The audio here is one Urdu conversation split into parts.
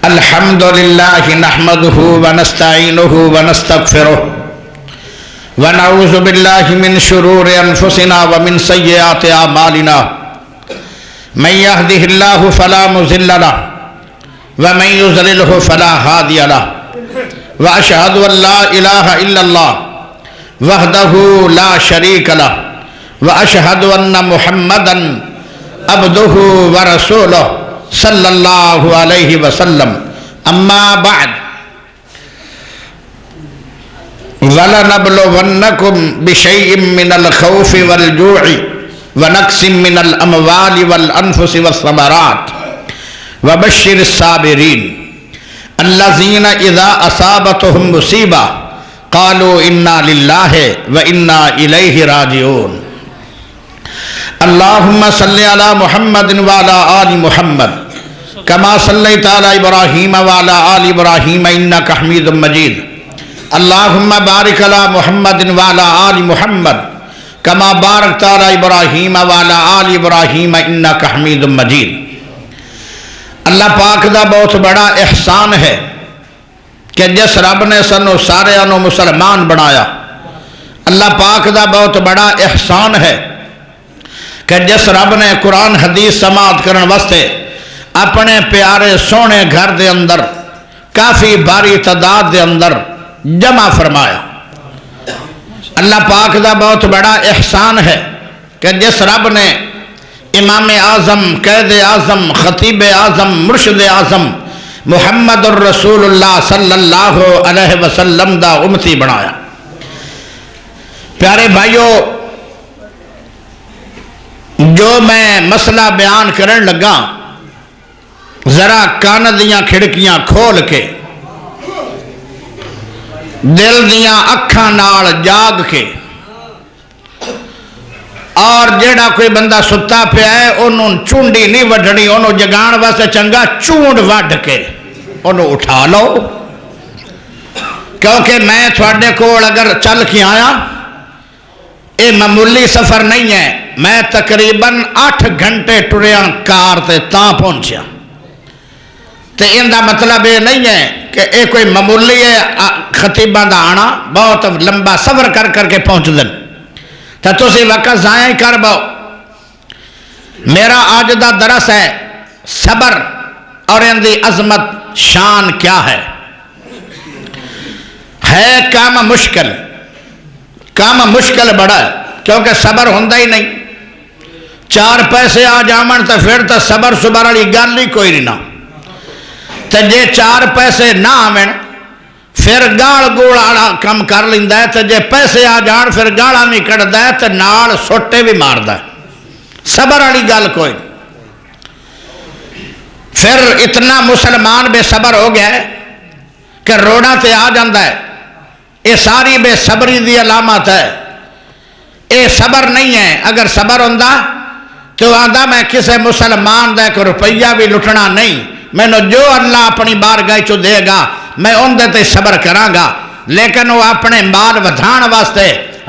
الحمد لله نحمده ونستعينه ونستغفره ونعوذ بالله من شرور أنفسنا ومن سيئات أعمالنا من يهده الله فلا مضل له ومن يضلله فلا هادي له وأشهد أن لا إله إلا الله وحده لا شريك له وأشهد أن محمدا عبده ورسوله صلی اللہ علیہ وسلم اما بعد وَلَنَبْلُوَنَّكُمْ بِشَيْءٍ مِّنَ الْخَوْفِ وَالْجُوعِ وَنَقْصٍ مِّنَ الْأَمْوَالِ وَالْأَنفُسِ وَالثَّمَرَاتِ وَبَشِّرِ الصَّابِرِينَ الَّذِينَ إِذَا أَصَابَتْهُمْ مُصِيبَةٌ قَالُوا إِنَّا لِلَّهِ وَإِنَّا إِلَيْهِ راجعون اللهم صل على محمد وعلى آل محمد كما صليت على إبراهيم وعلى آل إبراهيم إنك حميد مجيد اللهم بارك على محمد وعلى آل محمد كما باركت على إبراهيم وعلى آل إبراهيم إنك حميد مجيد۔ اللہ پاک دا بہت بڑا احسان ہے کہ جس رب نے سنو سارے انو مسلمان بنایا۔ اللہ پاک دا بہت بڑا احسان ہے کہ جس رب نے قرآن حدیث سماعت کرن واسطے اپنے پیارے سونے گھر دے اندر کافی باری تعداد دے اندر جمع فرمایا۔ اللہ پاک دا بہت بڑا احسان ہے کہ جس رب نے امام اعظم، قائد اعظم، خطیب اعظم، مرشد اعظم محمد الرسول اللہ صلی اللہ علیہ وسلم دا امتی بنایا۔ پیارے بھائیو، جو میں مسئلہ بیان کرن لگا ذرا کان دیاں کھڑکیاں کھول کے دل دیاں اکھاں نال جاگ کے اور جیڑا کوئی بندہ ستا پیا ہے انہوں چونڈی نہیں وڈھنی، انہوں جگان واسطے چنگا چونڈ وڈھ کے انہوں اٹھا لو، کیونکہ میں تھوڑے کول اگر چل کے آیا یہ معمولی سفر نہیں ہے، میں تقریباً 8 گھنٹے ٹریاں کار تے تاں پہنچیا، تے ان دا مطلب یہ نہیں ہے کہ یہ کوئی معمولی ہے خطیباں دا آنا، بہت لمبا سفر کر کر کے پہنچ دن تو تسی وقت ضائع کر باؤ۔ میرا آج دا درس ہے صبر اور ان دی عظمت شان کیا ہے کام مشکل، کام مشکل بڑا ہے کیونکہ صبر ہوندہ ہی نہیں، 4 پیسے آ جامن تو پھر تو صبر صبر والی گل ہی کوئی نہیں، تو جے 4 پیسے نہ آمن پھر گال گوڑ آڑا کم کر لیندہ ہے، تو جے پیسے آ جان پھر گالا نہیں کڑھتا ہے تو نال سوٹے بھی ماردا ہے، صبر والی گل کوئی نہیں۔ پھر اتنا مسلمان بے صبر ہو گیا ہے کہ روڑا تے آ جاندہ ہے، یہ ساری بے صبری دی علامت ہے، یہ صبر نہیں ہے۔ اگر صبر ہوندہ تو آندہ میں کسے مسلمان دے کو روپیہ بھی لٹنا نہیں، میں نے جو اللہ اپنی بارگاہ چو دے گا میں ان دے تے صبر کراں گا، لیکن وہ اپنے مال ودھان واسطے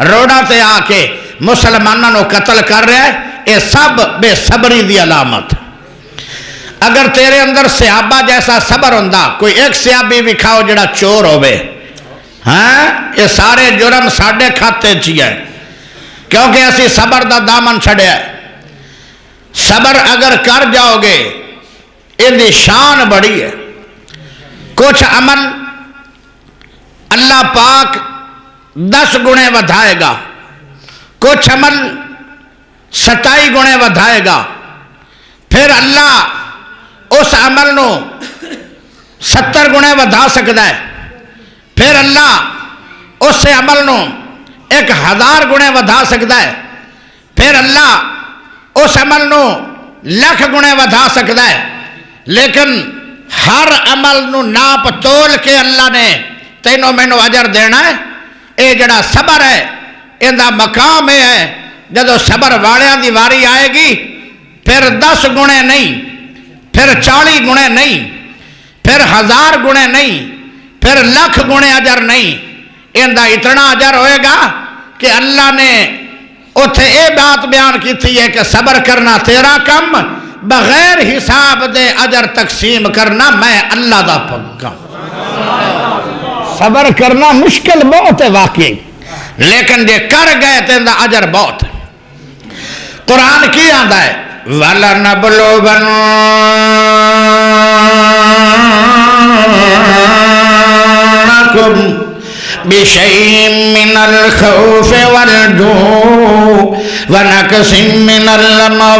روڑا تے آ کے مسلمانوں کو قتل کر رہے ہیں، یہ سب بے صبری دی علامت۔ اگر تیرے اندر صحابہ جیسا صبر ہوندہ، کوئی ایک صحابی بھی کھاؤ جڑا چور ہوئے، ہاں یہ سارے جرم ساڑھے کھاتے چیئے، کیونکہ اسی صبر دا دامن چھڑے ہیں۔ صبر اگر کر جاؤ گے ان دی شان بڑی ہے۔ کچھ عمل اللہ پاک 10 گنے ودھائے گا، کچھ عمل 27 گنے ودھائے گا، پھر اللہ اس عمل نو 70 گنے ودھا سکتا ہے، پھر اللہ اس عمل نو 1000 گنے ودھا سکتا ہے، پھر اللہ اس عمل نو 1,00,000 گنے ودھا سکتا ہے، لیکن ہر عمل نو ناپ تول کے اللہ نے تینوں میں نو اجر دینا ہے۔ اے جڑا صبر ہے ان دا مقام ہے، جدو صبر والیاں دی واری آئے گی پھر 10 گنے نہیں، پھر 40 گنے نہیں، پھر 1000 گنے نہیں، پھر 1,00,000 گنے اجر نہیں، ان دا اتنا اجر ہوئے گا کہ اللہ نے اتھے اے بات بیان کی تھی ہے کہ صبر کرنا تیرا کم، بغیر حساب دے اجر تقسیم کرنا میں اللہ دا پکا. صبر کرنا مشکل بہت ہے واقعی، لیکن جے کر گئے تو اندہ اجر بہت ہے. قرآن کی آندہ ہے وَلَنَبْلُوَنَّكُمْ بِشَيْءٍ مِّنَ الْخَوْفِ وَالْجُوعِ وَنَقْصٍ مِّنَ الْأَمْوَالِ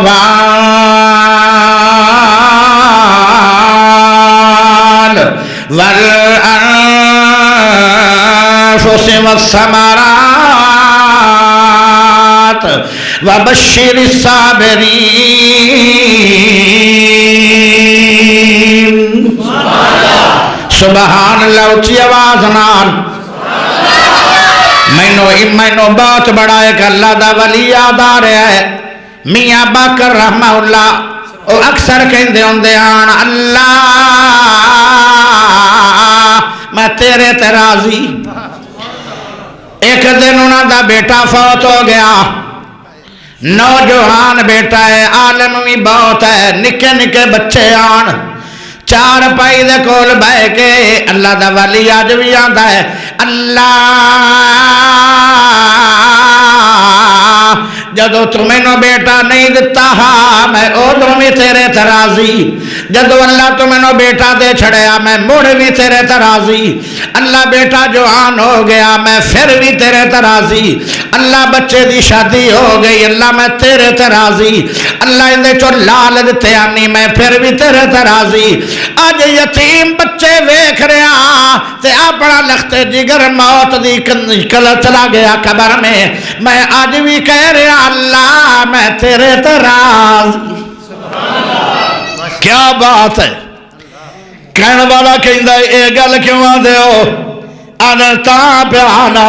وَالْأَنفُسِ وَالثَّمَرَاتِ وَبَشِّرِ الصَّابِرِينَ. سبحان اللہ. اچھی آواز نال. مینو بہت بڑا ایک اللہ دا ولی یاد آ رہا ہے، میاں باقر رحمہ اللہ. وہ اکثر کہندے ہوندے آن اللہ میں تیرے تے راضی. ایک دن انہاں دا بیٹا فوت ہو گیا، نوجوان بیٹا ہے، عالم بھی بہت ہے. نکے نکے بچے آن چار پائی دے کول بہ کے اللہ دا ولی اج بھی آندا ہے اللہ جدو تمہیں بیٹا نہیں دتا ہاں میں ادو بھی تیرے تے راضی. جدو اللہ تمہیں بیٹا دے چھڑیا میں مڑ بھی تیرے تے راضی. اللہ بیٹا جوان ہو گیا میں پھر بھی تیرے تے راضی. اللہ بچے دی شادی ہو گئی اللہ میں تیرے تے راضی. اللہ اندے چو لال دتے آنی میں پھر بھی تیرے تے راضی. آج یتیم بچے ویکھ رہا تے اپنا لختے جگر موت دی کل چلا گیا قبر میں آج بھی کہہ رہا اللہ میں تیرے تے راضی. کیا بات ہے. کہنے والا کہندا اے گل کیوں آندے ہو؟ آنا تاں پہ آنا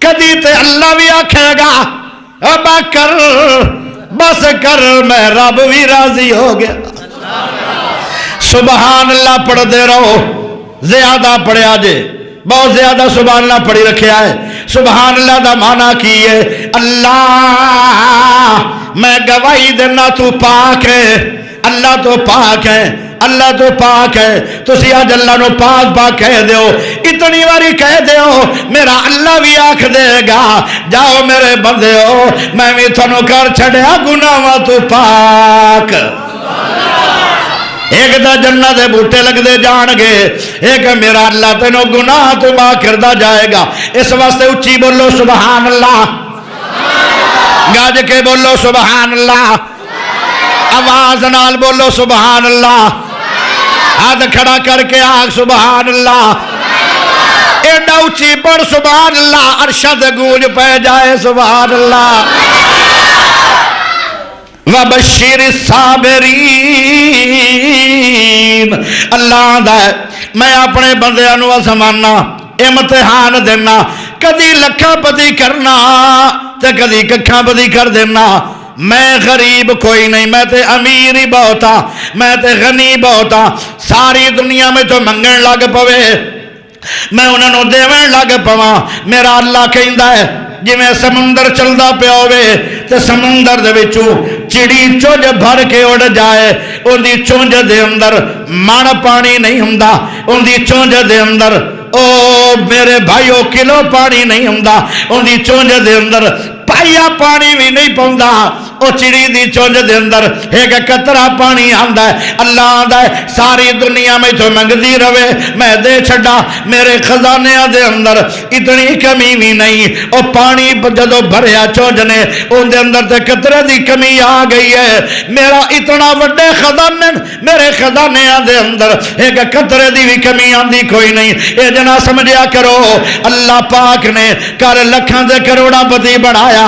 کدی تے اللہ بھی آکھے گا ابا کر بس کر میں رب بھی راضی ہو گیا. سبحان اللہ پڑھ دے رہو. زیادہ پڑھیا جے بہت زیادہ سبحان اللہ پڑھی رکھیا ہے. سبحان اللہ دا معنی کی ہے اللہ میں گواہی دینا تو پاک ہے. اللہ تو پاک ہے اللہ تو پاک ہے. تسی آج اللہ نو پاک پاک کہہ دیو اتنی واری کہہ دیو میرا اللہ بھی آکھ دے گا جاؤ میرے بندے ہو میں بھی تھنو کر چھڑیا گناہ تو پاک. ایک دا جنت دے بوٹے لگ دے جان گے ایک میرا اللہ تینوں گناہ تو معاف کردہ جائے گا. اس واسطے اچھی بولو سبحان اللہ. گاج کے بولو سبحان اللہ. آواز نال بولو سبحان اللہ. ہاتھ کھڑا کر کے آگ سبحان اللہ. ایڈا اچھی پڑھ سبحان اللہ ارشد گونج پہ جائے سبحان اللہ. وَبَشِّرِ الصَّابِرِينَ. اللہ آندا ہے میں اپنے بندیاں نو زمانہ امتحان دینا کدی لکھا پتی کرنا تے کدی ککھا پتی کر دینا. میں غریب کوئی نہیں میں تے امیر ہی بہت ہاں میں تے غنی بہت ہاں. ساری دنیا میں تو منگن لگ پوے میں انہوں نے دیویں لگ پواں. میرا اللہ کہندا ہے جی میں سمندر چلدا پیا ہوئے تے سمندر دے وچوں چڑی چونج بھر کے اڑ جائے ان دی چونج دے اندر من پانی نہیں ہوندا. ان دی چونج دے اندر او میرے بھائیو کلو پانی نہیں ہوندا. ان دی چونج دے اندر پائیا پانی بھی نہیں پوندا. او چڑی دی چونج دے اندر ایک قطرہ پانی آندا ہے. اللہ آندا ہے ساری دنیا میں تو منگدی رہے میں دے چھڑا میرے خزانے دے اندر اتنی کمی بھی نہیں. او پانی جدو بھریا چونج نے ان دے اندر تے قطرے دی کمی آ گئی ہے. میرا اتنا وڈے خزانے میرے خزانے دے اندر ایک قطرے دی بھی کمی آندی کوئی نہیں. اے جنا سمجھیا کرو اللہ پاک نے کر لکھاں دے کروڑا پتی بڑھایا.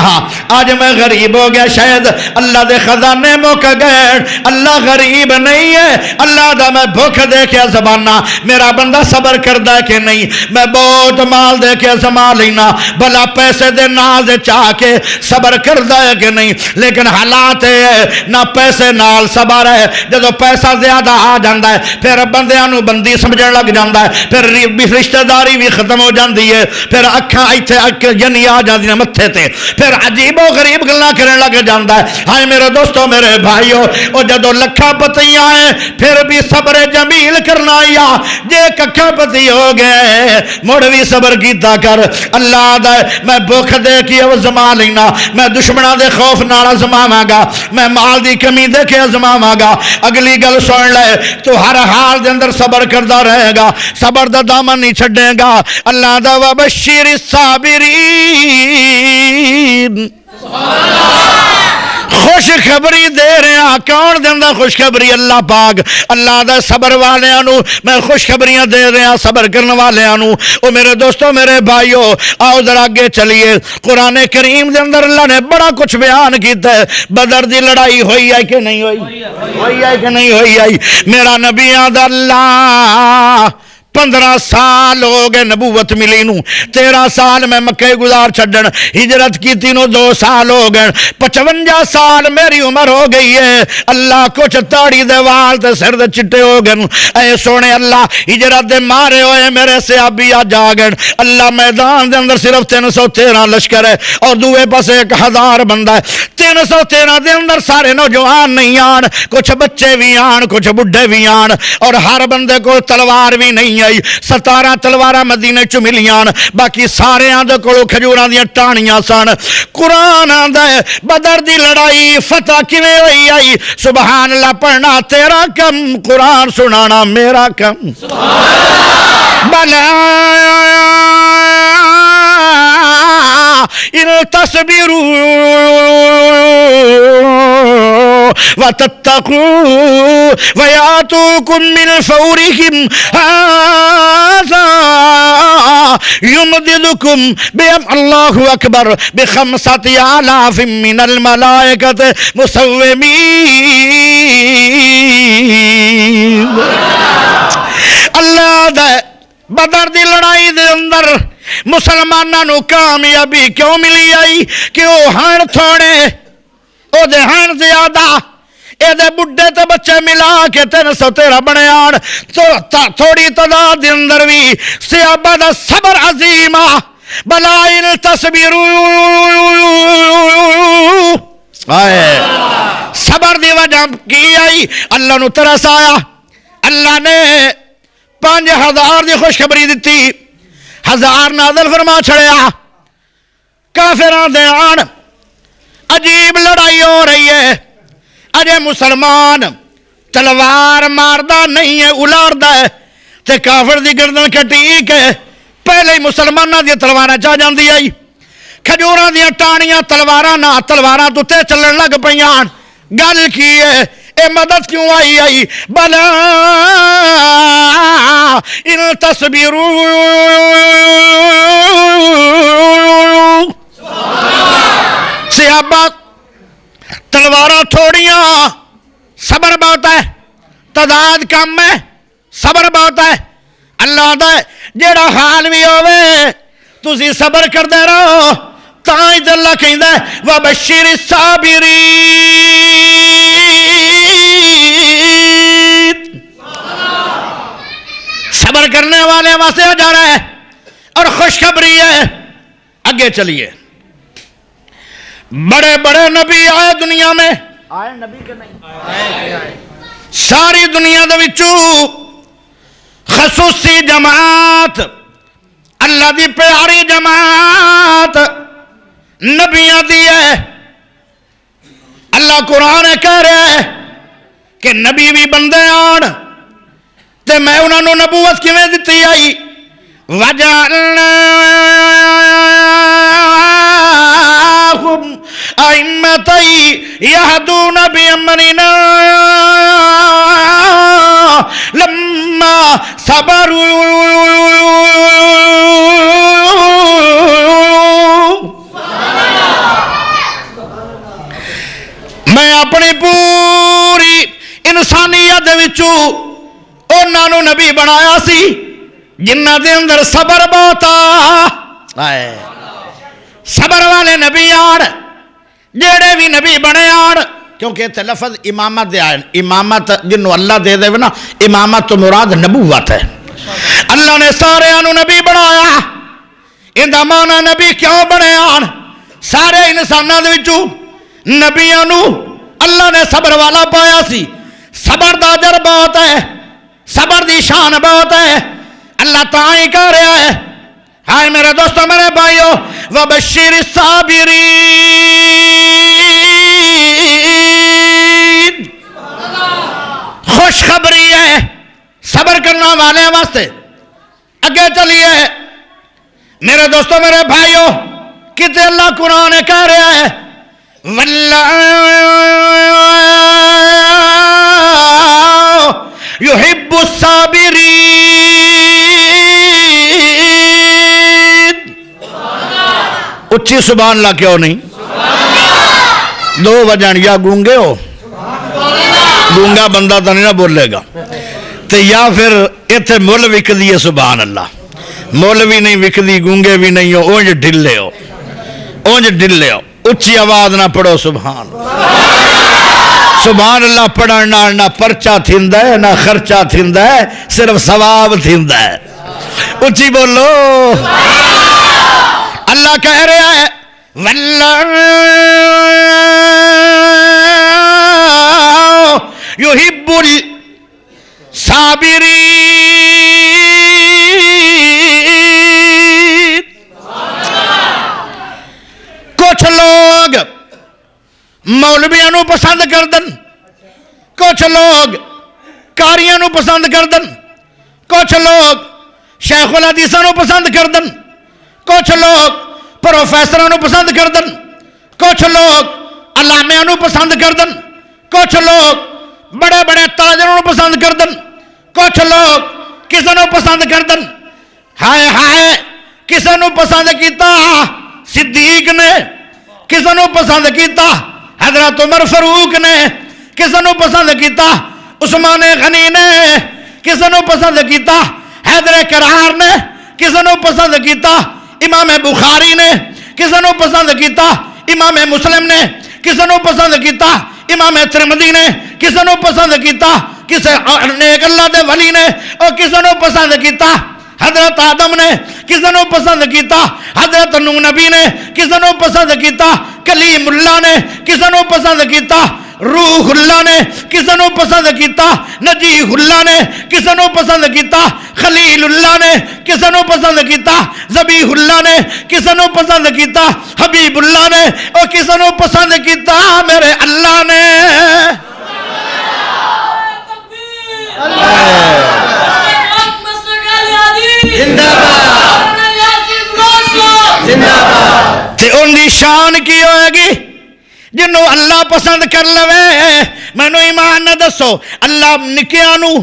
آج میں غریب ہو گیا شاید اللہ دے خزانے موک گئے. اللہ غریب نہیں ہے. اللہ دا میں بھوک دے کے زبانہ میرا بندہ صبر کردہ کہ نہیں. میں بہت مال دے کے زما لینا بھلا پیسے دے ناز چاہ کے صبر کردہ ہے کہ نہیں. لیکن حالات ہے نہ پیسے نال صبر ہے. جدو پیسہ زیادہ آ جاندہ ہے پھر بندیاں نو بندی سمجھن لگ جاندہ ہے. پھر رشتہ داری بھی ختم ہو جاندی ہے. پھر اکھاں ایتھے یعنی آ جاندی ہیں متھے تے. پھر عجیب و غریب گلاں کرن لگ جاندہ ہے ہائے میرے دوستو میرے بھائیو او جدو لکھا پتیاں ہیں پھر بھی صبر جمیل کرنا یا جے ککھا پتی ہو گئے مڑ بھی صبر کیتا کر اللہ دا میں بھوک دے کے ازما لینا میں دشمناں دے خوف نال ازماواں گا میں مال دی کمی دے کے ازماواں گا اگلی گل سن لے تو ہر حال دے اندر صبر کردا رہے گا صبر دا دامن نہیں چھڈے گا اللہ دا وبشر الصابرین خوشخبری دے رہے ہیں کون دیندہ خوشخبری اللہ پاک اللہ دا صبر والیاں میں خوشخبریاں دے رہے ہیں صبر کرنے والیاں او میرے دوستو میرے بھائیو آؤ ذرا آگے چلیے قرآن کریم دے اندر اللہ نے بڑا کچھ بیان کیتا ہے بدر دی لڑائی ہوئی ہے کہ نہیں ہوئی ہے کہ نہیں ہوئی ہے میرا نبی آدھا اللہ 15 سال ہو گئے نبوت ملی نو 13 سال میں مکہ گزار چھڑن ہجرت کی تینوں 2 سال ہو گئے 55 سال میری عمر ہو گئی ہے اللہ کچھ تاڑی دے وال تے سر دے چٹے ہو گئے اے سونے اللہ ہجرت دے مارے ہوئے میرے صحابی آ جا گئے اللہ میدان دے اندر صرف 313 لشکر ہے اور دوے پاس 1000 بندہ ہے 313 دے اندر سارے نوجوان نہیں آن کچھ بچے بھی آن کچھ بڈھے بھی آن اور ہر بندے کو تلوار بھی نہیں 17 تلوارہ مدینے چ ملیاں باقی سارے آندے کولو کھجوراں دیاں ٹانیاں سن قرآن آندا ہے بدر دی لڑائی فتح کیویں ہوئی آئی سبحان اللہ پڑھنا تیرا کم قرآن سنانا میرا کم سبحان بلا ان تصبروا وتتقوا وياتوكم من فورهم هذا يمددكم الله أكبر ب5,000 من الملائكة مسومين اللہ دا بدر دی لڑائی دے اندر مسلماناں نو کامیابی کیوں ملی آئی کہ وہ ہن تھوڑے او دے ہن زیادہ اے دے بڑھے تے بچے ملا کے 313 بنے آن تھوڑی تعداد دے اندر بھی صحابہ دا صبر عظیم بلا ان تصبروا صبر دی وجہ کی آئی اللہ نو ترس آیا اللہ نے 5000 دی خوشخبری دیتی 1000 نازل فرما چھڑیا کافران دے آن عجیب لڑائی ہو رہی ہے اجے مسلمان تلوار ماردہ نہیں ہے الاردہ ہے تے کافر دی گردن کٹیک ہے پہلے ہی مسلمانہ دی تلوارہ چاہ جان دی آئی کھجوراں دی ٹانیاں تلواراں نہ تلواراں تو تے چلن لگ پیان گل کی ہے اے مدد کیوں آئی بلا ان تصبروا صحابہ تلوارہ تھوڑیاں صبر بہت ہے تعداد کم ہے صبر بہت ہے اللہ دا جیڑا حال بھی ہوئے تسی صبر کر دے رہو تائیں اللہ کہندہ ہے وَبَشِّرِ الصَّابِرِينَ صبر کرنے والے واسطے جا رہا ہے اور خوشخبری ہے آگے چلیے بڑے بڑے نبی آئے دنیا میں آئے نبی کے نہیں ساری دنیا دے وچوں خصوصی جماعت اللہ دی پیاری جماعت نبیاں دی ہے اللہ قرآن کہہ رہا ہے کہ نبی بھی بندے آن تے میں انہوں نے نبوت کیویں دتی آئی وَجَعَلْنَا أَئِمَّةً يَهْدُونَ بِأَمْرِنَا لَمَّا صَبَرُوا میں اپنی پوری انسانیت وچوں انہاں نوں نبی بنایا سی جنہاں دے اندر صبر بہت آئے صبر والے نبی آن جیڑے بھی نبی بنے آن کیونکہ تے لفظ امامت دے آئے امامت جنہوں اللہ دے دے نا امامت تو مراد نبوت ہے اللہ نے سارے آنو نبی بنایا اندہ مانا نبی کیوں بنے آن سارے انسانہ دے وچوں نبیاں نو اللہ نے صبر والا پایا سی. صبر دا اجر بہت ہے, صبر دی شان بہت ہے. اللہ تعالی کہہ رہا ہے ہائے میرے دوستو میرے بھائیو وبشر الصابرین, خوشخبری ہے صبر کرنے والے واسطے. اگے چلیے میرے دوستو میرے بھائیو, کتے اللہ قرآن کہہ رہا ہے واللہ یحب الصابرین. اچھی سبحان اللہ کیوں نہیں؟ دو وجہ, یا گونگے ہو, گونگا بندہ تو نہیں نہ بولے گا, تو یا پھر اتنے مل وکدی ہے سبحان اللہ. مول بھی نہیں وکدی, گونگے بھی نہیں ہو, اونج ڈلے ہو, اونج ڈلے ہو. اچھی آواز نہ پڑھو سبحان سبحان اللہ. پڑھنا نہ پرچا تھیندا ہے نہ خرچہ تھیندا ہے, صرف ثواب تھیندا ہے. اچھی بولو. اللہ کہہ رہا ہے واللہ یحب الصابرین. کچھ لوگ مولویاں نو پسند کردن, کچھ لوگ قاریاں نو پسند کردن, کچھ لوگ شیخ الحدیثاں نو پسند کردن, کچھ لوگ پروفیسراں نو پسند کردن, کچھ لوگ علامیاں نو پسند کردن, کچھ لوگ بڑے بڑے تاجروں نو پسند کردن, کچھ لوگ کسے نو پسند کردن. ہائے ہائے کسے نو پسند کیتا صدیق نے, کسے نو پسند کیتا حضرت عمر فاروق نے, کسے نو پسند کیتا عثمان غنی نے, کسے نو پسند کیتا حیدر کرار نے, کسے نو پسند کیتا امام بخاری نے, کسے نو پسند کیتا امام مسلم نے, کسے نو پسند کیتا امام ترمذی نے, کسے نو پسند کیتا کسے نیک اللہ دے ولی نے, اور کسے نو پسند کیتا حضرت آدم نے, کسے نو پسند کیتا حضرت نوح نبی نے, کسے نو پسند کیتا کلیم اللہ نے, کسے نو پسند کیتا روح اللہ نے, کسے نو پسند کیتا نجیح اللہ نے, کسے نو پسند کیتا خلیل اللہ نے, کسے نو پسند کیتا ذبیح اللہ نے, کسے نو پسند کیتا حبیب اللہ نے, اور کسے نو پسند کیتا میرے اللہ نے. تے ان دی شان کی ہوئے گی جنہوں اللہ پسند کر لوے. مینو ایمان نہ دسو, اللہ نکیاں نو,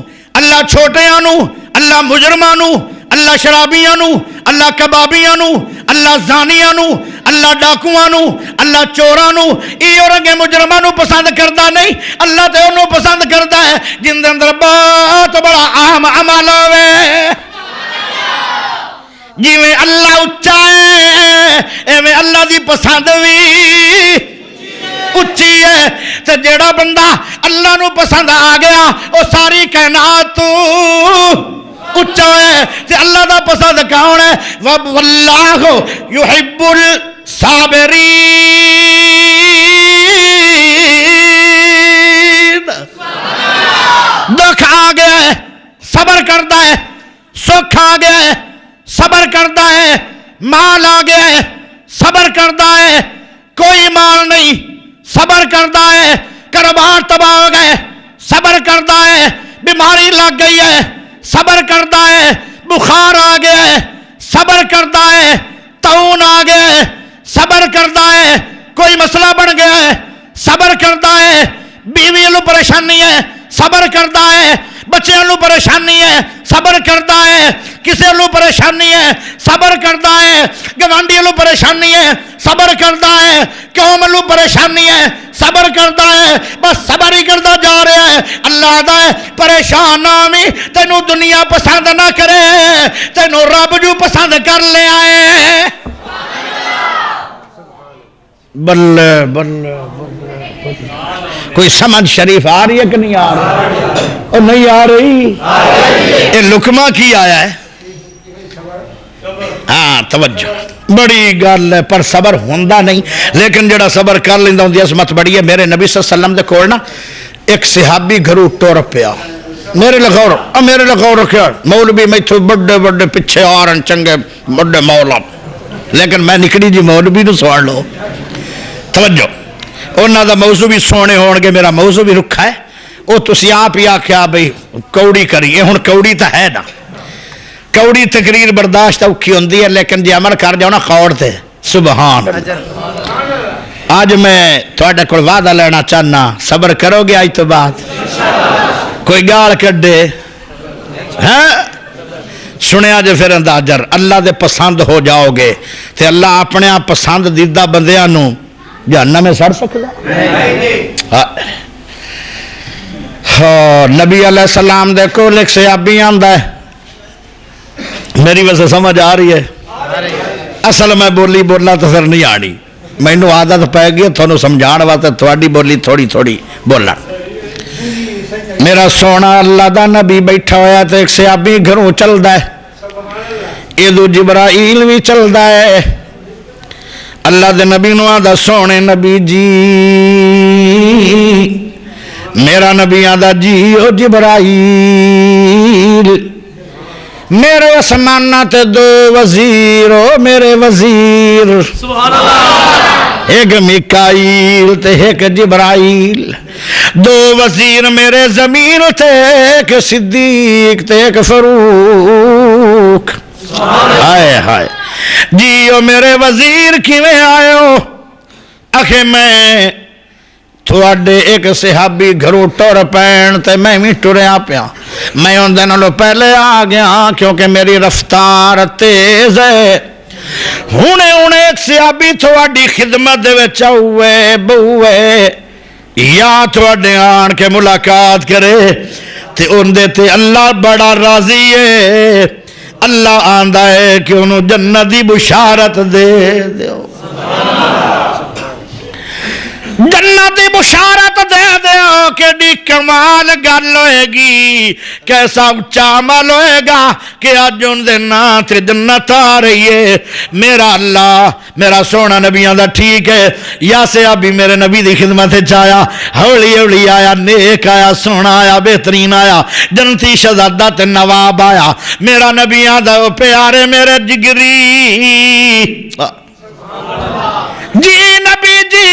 اللہ چھوٹیاں نو, اللہ مجرماں نو, اللہ شرابیاں نو, اللہ کبابیاں نو, اللہ زانیاں نو, اللہ ڈاکواں نو, اللہ چوراں نو, ایو رنگے مجرماں نو پسند کردا نہیں. اللہ تے انہوں پسند کردا ہے جن دے اندر بہت بڑا عام عمل ہوئے. جی میں اللہ اچھا ہے ایویں اللہ دی پسند بھی اچھی ہے. تے جیڑا بندہ اللہ نو پسند آ گیا وہ ساری کائنات اچھا ہے. تے اللہ دا پسند کون ہے؟ واللہ یحب الصابرین. دکھ آ گیا ہے صبر کرتا ہے, سکھ آ گیا ہے صبر کرتا ہے, مال آ گیا ہے صبر کرتا ہے, کوئی مال نہیں صبر کرتا ہے, کاروبار تباہ ہو گئے صبر کرتا ہے, بیماری لگ گئی ہے صبر کرتا ہے, بخار آ گیا ہے صبر کرتا ہے, طاعون آ گیا ہے صبر کرتا ہے, کوئی مسئلہ بن گیا ہے صبر کرتا ہے, بیوی لو پریشانی ہے صبر کرتا ہے, بچیاں لو پریشانی ہے صبر کرتا ہے, کسے لو پریشانی ہے صبر کرتا ہے, گوانڈی لو پریشانی ہے صبر کرتا ہے, قوم لو پریشانی ہے صبر کرتا ہے. بس صبر ہی کرتا جا رہا ہے. اللہ دا ہے پریشان نامی تینو دنیا پسند نہ کرے, تینو رب جو پسند کر لے آئے. بلے بلے کوئی سمجھ شریف آ رہی ہے کہ نہیں آ رہی؟ اور نہیں آ رہی. یہ لکمہ کی آیا ہے. ہاں توجہ, بڑی گل ہے پر صبر ہوندا نہیں لیکن جڑا صبر کر لیندا ہوندی عظمت بڑی ہے میرے نبی صلی اللہ علیہ وسلم دے کول نا ایک صحابی گھروں ٹر پیا میرے لگاؤ رکھیا مولوی میتھوں بڑے بڑے پیچھے آ رہے چنگے بڑے مولا لیکن میں نکلی جی مولوی نو سوڑ لو توجہ انہاں دا موضوع بھی سونے ہون گے میرا موضوع بھی رکھا ہے وہ تسی آپ ہی آکھیا بھئی کوڑی کریے ہن کوڑی تا ہے نا کوڑی تقریر برداشت اوکھی ہوندی ہے لیکن جی عمل کر جاؤ نا خوڑ تے سبحان آج میں تھوڑے کول وعدہ لینا چاہنا صبر کرو گے آج تو بعد کوئی گال کڈے ہاں سنیا جے پھر انداجر اللہ دے پسند ہو جاؤ گے تے اللہ اپنے آپ پسند دیدہ بندیاں نو جہنم میں سڑ سکتا نبی علیہ السلام دے کول ایک صحابی آندا ہے میری وجہ سمجھ آ رہی ہے اصل میں بولی بولا تو پھر نہیں آنی مینوں عادت پے گئی تھانوں سمجھان واسطے تھوڑی بولی تھوڑی تھوڑی بولا میرا سونا اللہ دا نبی بیٹھا ہویا تو ایک صحابی گھروں چلدا ہے ادو جبرائیل بھی چلدا ہے اللہ دے نبی نو آندا سونے نبی جی میرا نبی آندا جی او جبرائیل میرے اسمانہ تے دو وزیر او میرے وزیر سبحان اللہ ایک میکائیل تے ایک جبرائیل دو وزیر میرے زمین تے ایک صدیق تے ایک فاروق ہائے ہائے جیو میرے وزیر کیویں آئے ہو آخے میں تھوڑے ایک صحابی گھروں ٹر پین تے میں بھی ٹریا پیا میں ان دنوں پہلے آ گیا کیونکہ میری رفتار تیز ہے ہنے ایک صحابی تھوڑی خدمت دے وچ آوے بوے یا تھوڑے آن کے ملاقات کرے تے ان دے تے اللہ بڑا راضی ہے اللہ آندا ہے کہ انہوں جنت دی بشارت دے دیو جنت دی بشارت دے دیو کہ دی کمال گل ہوئے گی کیسا اچھا عمل ہوئے گا کہ آج ان دے نات جنت آ رہی ہے میرا اللہ میرا سونا نبیاں دا ٹھیک ہے یا سے ابھی میرے نبی دی خدمت چایا ہولی ہولی آیا نیک آیا سونا آیا بہترین آیا جنتی شہزادہ تے نواب آیا میرا نبیاں دا پیارے میرے جگری جی نبی جی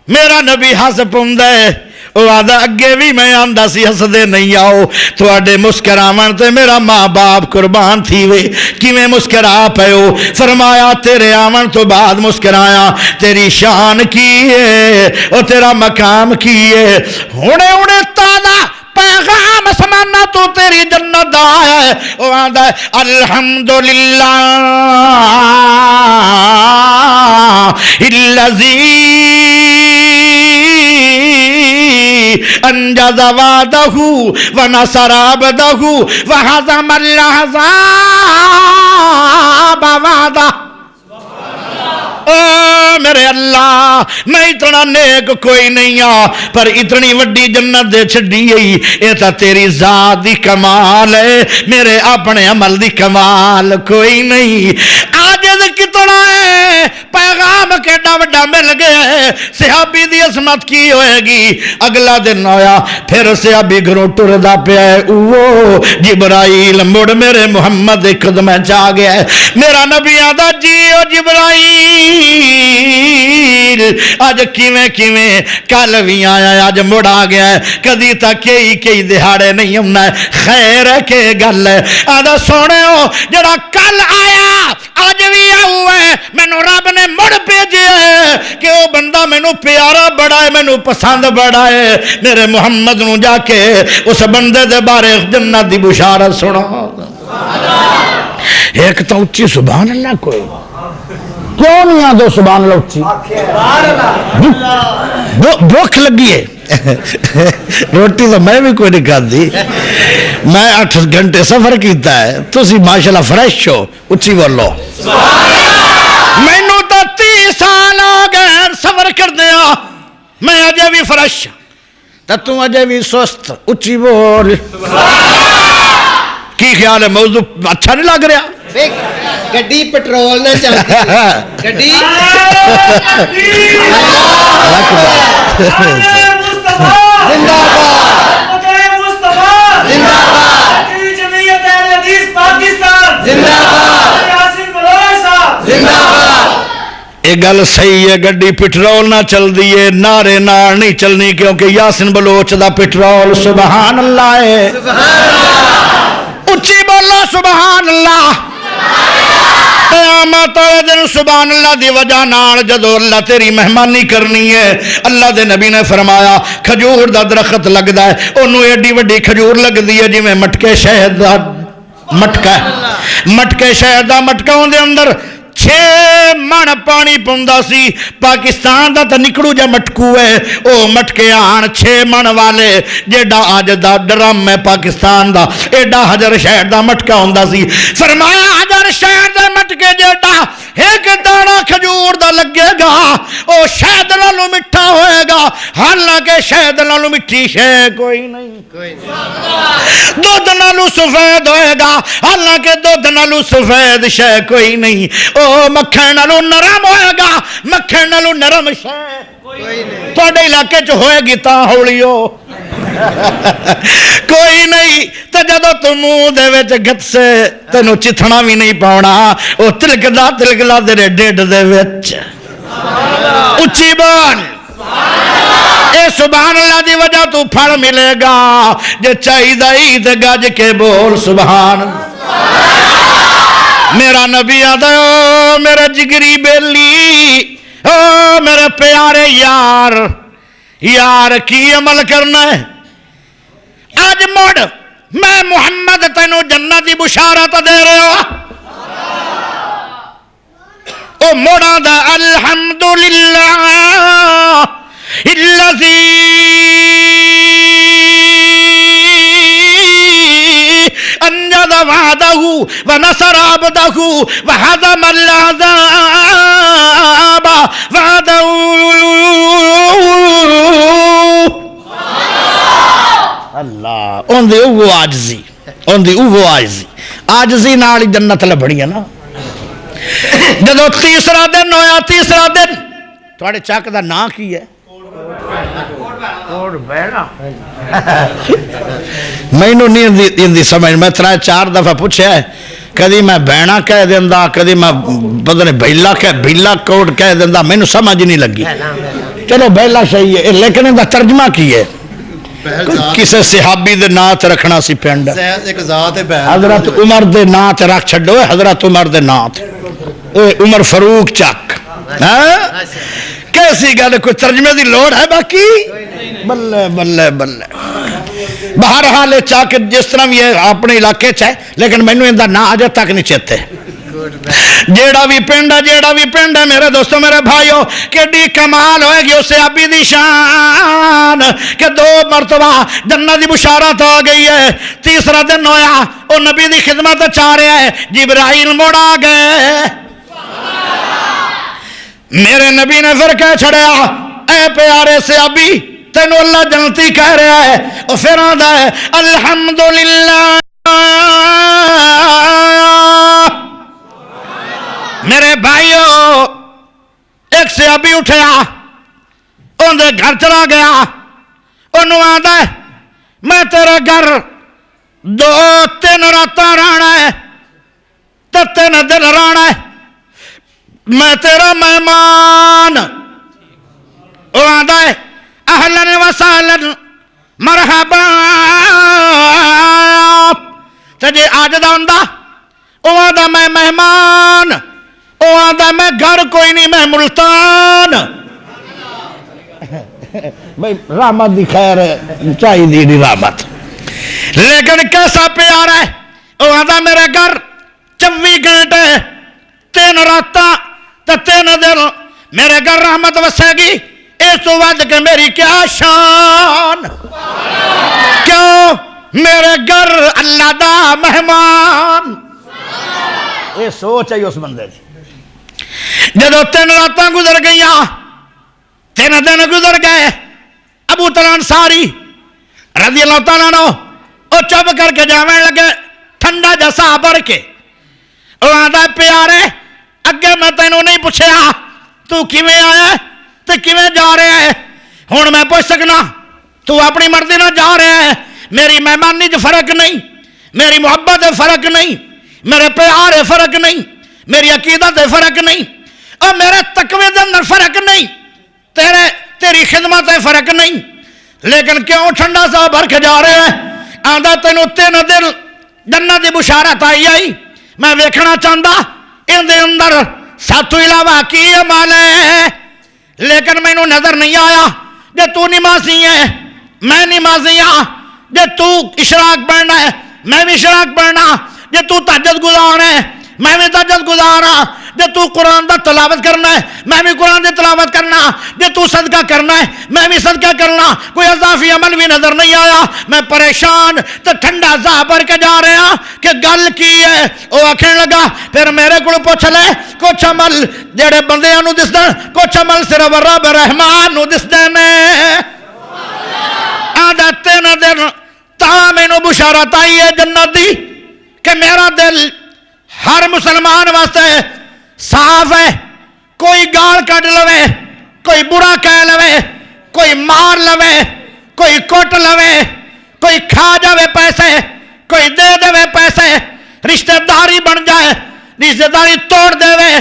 میرا نبی ہس پوندا ہے وہ آدھا اگے بھی میں آندا سی ہسدے نہیں آؤ تھوڑے مسکراون تے میرا ماں باپ قربان تھی وے کیویں مسکرا پیو فرمایا تیرے آون تو بعد مسکرایا تیری شان کی ہے اور تیرا مقام کی ہے ہنے تازہ پیغام سمانا تو تیری جنت آیا ہے وہ آدھا ہے الحمدللہ الذی انجز وعدہ ونصر عبدہ وہزم الاحزاب وعدہ میرے اللہ میں اتنا نیک کوئی نہیں پر اتنی وڈی جنت دے چھڑی گئی یہ تا تیری ذات دی کمال ہے میرے اپنے عمل دی کمال کوئی نہیں عاجز کتنا ہے پیغام کیڈا وڈا مل گیا ہے صحابی دی عظمت کی ہوئے گی اگلا دن آیا پھر صحابی گھروں ٹردا پیا ہے وہ جبرائیل مڑ میرے محمد دے قدم چا گیا ہے میرا نبی آدھا جیو جبرائیل آج کیویں کل بھی آیا آج مڑ آ گیا ہے کدی تک کئی دہاڑے نہیں ہونا ہے خیر ہے کہ گل ہے آدھا سونے ہو جڑا کل آیا آج بھی آؤ ہے مینو رب نے مڑ بھیجے ہے کہ وہ بندہ مینو پیارا بڑا ہے مینو پسند بڑا ہے میرے محمد نو جا کے اس بندے دے بارے جنت دی بشارت سنا ایک تو اچھی سبحان اللہ کوئی کیوں نہیں آدھو سبحان اللہ اچھی بھوک لگی ہے روٹی تو میں بھی کوئی نہیں کھاتی میں 8 گھنٹے سفر کیتا ہے تسی ماشاءاللہ فریش ہو اچھی بولو مینوں تو 30 سال ہو گئے سفر کر دیا میں اجے بھی فریش تو اجے بھی سست اچھی بول کی خیال ہے موضوع اچھا نہیں لگ رہا گڈی پٹرول نہ چلتی گڈی زندہ یہ گل صحیح ہے گڈی پٹرول نہ چل دی ہے نعرے نال نہیں چلنی کیونکہ یاسین بلوچ دا پٹرول سبحان اللہ ہے اچھی بولو سبحان اللہ قیامت والے دن سبحان اللہ دی وجہ نال جدو اللہ تیری مہمانی کرنی ہے اللہ دے نبی نے فرمایا کھجور دا درخت لگدا ہے اونوں ایڈی وڈی کھجور لگدی ہے جویں مٹکے شہد دا مٹکا مٹکے شہد دا مٹکا اون دے اندر 6 من پانی پوندا سی پاکستان دا تا نکڑو جا مٹکو ہے او مٹکے آن 6 من والے جیڑا آج دا ڈرم ہے پاکستان دا ایڈا حجر شہر دا مٹکا ہوندا سی فرمایا حجر شہر دا مٹکے جیڑا ایک دانا کھجور دا لگے گا او شہد نالو مٹھا ہوئے گا حالانکہ شہد نالو مٹھی شے کوئی نہیں دودھ نالو سفید ہوئے گا حالانکہ دودھ نالو سفید شے کوئی نہیں او مکھن نالو نرم ہوئے گا مکھن نالو نرم شے توڑے علاقے چ ہوئے گی تا ہولیو کوئی نہیں تو جدو تم منہ دے وچ گت سے تینوں چتھنا بھی نہیں پاؤنا او تلکدا تیرے ڈیڈ دے وچ اچھی بول اے سبحان اللہ دی وجہ تو پھڑ ملے گا جے چاہی دائی تے گج کے بول سبحان میرا نبی آدھا او میرا جگری بیلی او میرے پیارے یار یار کی عمل کرنا ہے آج موڑ میں محمد تینوں جنتی بشارت دے رہے ہو او موڑا دا الحمدللہ اللذی انجد وعدہ ونصر عبدہ وحضم العذاب وعدہ اللہ ان دی اوہ آجزی آجزی نالی جنت لبڑی ہے نا جدو تیسرا دن ہویا تیسرا دن تھوڑے چاک دا نا کی ہے میں انہوں نہیں اندھی سمجھ میں 3-4 دفعہ پوچھے ہے کدی میں بینہ کہہ دیندہ کدی میں بدنے بیلا کوڈ کہہ دیندہ میں انہوں سمجھ نہیں لگی چلو بیلا صحیح ہے لیکن اندھا ترجمہ کی ہے کسے صحابی دے نات رکھنا سی پینڈ حضرت عمر دے نات رکھ چھڑو ہے حضرت عمر دے نات عمر فاروق چک کیسی گل کوئی ترجمے دی لوڑ ہے باقی بلے بلے بلے بہرحال چاک جس طرح بھی ہے اپنے علاقے چاہے لیکن میں نے اندھا نا آجا تک نہیں چہتے جیڑا بھی پینڈ ہے میرے دوستوں میرے بھائیوں کیڑی کمال ہوئے گی اسے ابھی دی شان کہ 2 مرتبہ جنت دی بشارت آ گئی ہے تیسرا دن ہویا او نبی دی خدمت چاہ رہے ہیں جبرائیل موڑا گئے میرے نبی نے پھر کہہ چھڑیا اے پیارے سے ابھی تینو اللہ جنتی کہہ رہا ہے اور پھر آدھا ہے الحمدللہ میرے بھائیوں ایک سے ابھی اٹھیا ان دے گھر چلا گیا انہوں آدھا ہے میں تیرے گھر 2-3 راتاں رہنا ہے 3 دن رہنا ہے میں تیرا مہمان وہ آدھا ہے اہلن وسہلن مرحبا تجھے آج دا ہوندا وہ آدھا میں مہمان وہ آدھا میں گھر کوئی نہیں میں ملتان بھئی رحمت دی خیر چاہی دی رحمت لیکن کیسا پیار ہے وہ آدھا میرے گھر 24 گھنٹے 3 راتاں 3 دن میرے گھر رحمت وسے گی اس تو ود کہ میری کیا شان کیوں میرے گھر اللہ دا مہمان یہ سوچ ہے اس بندے دی جدو 3 راتاں گزر گئیاں 3 دن گزر گئے ابو طلحہ انصاری رضی اللہ تعالیٰ عنہ او چپ کر کے جاویں لگے ٹھنڈا جیسا بھر کے وہ آدھا پیارے اگے میں تینوں نہیں پوچھیا تو کیویں آیا تے کیویں جا رہا ہے، ہن میں پوچھ سکنا تو اپنی مرضی نہ جا رہا ہے، میری مہمانی چ فرق نہیں، میری محبت فرق نہیں، میرے پیار فرق نہیں، میری عقیدت فرق نہیں، اور میرے تقوی دے اندر فرق نہیں، تیری خدمت فرق نہیں، لیکن کیوں ٹھنڈا سا بھر کے جا رہے ہیں؟ آندا تینوں 3 دن جنت دی بشارت آئی میں ویکھنا چاہتا ان دے اندر ساتھوں علاوہ کی عمل ہے، لیکن مینوں نظر نہیں آیا۔ جے تو نمازی ہے میں نمازی ہاں، جے تو اشراق پڑھنا ہے میں بھی اشراق پڑھنا، جے تو تہجد گزار ہے میں بھی تہجد گزار ہاں، جے تو قرآن دا تلاوت کرنا ہے میں بھی قرآن دی تلاوت کرنا، جے تو صدقہ کرنا ہے میں بھی صدقہ کرنا، کوئی اضافی عمل بھی نظر نہیں آیا۔ میں پریشان تو ٹھنڈا سا بھر کے جا رہا ہاں کہ گل کی ہے؟ وہ آکھن لگا پھر میرے کو پوچھ لے، کچھ عمل جڑے بندیاں نو دسدے، کچھ عمل صرف رب رحمان نو دسدے نے۔ آدھا 3 دن تا مینوں بشارت آئی ہے جنت دی کہ میرا دل ہر مسلمان واسطے صاف ہے، کوئی گال کٹ لوے، کوئی برا کہہ لوے، کوئی مار لوے، کوئی کٹ لوے، کوئی کھا جاوے پیسے، کوئی دے دے پیسے، رشتہ داری بن جائے، رشتہ داری توڑ دے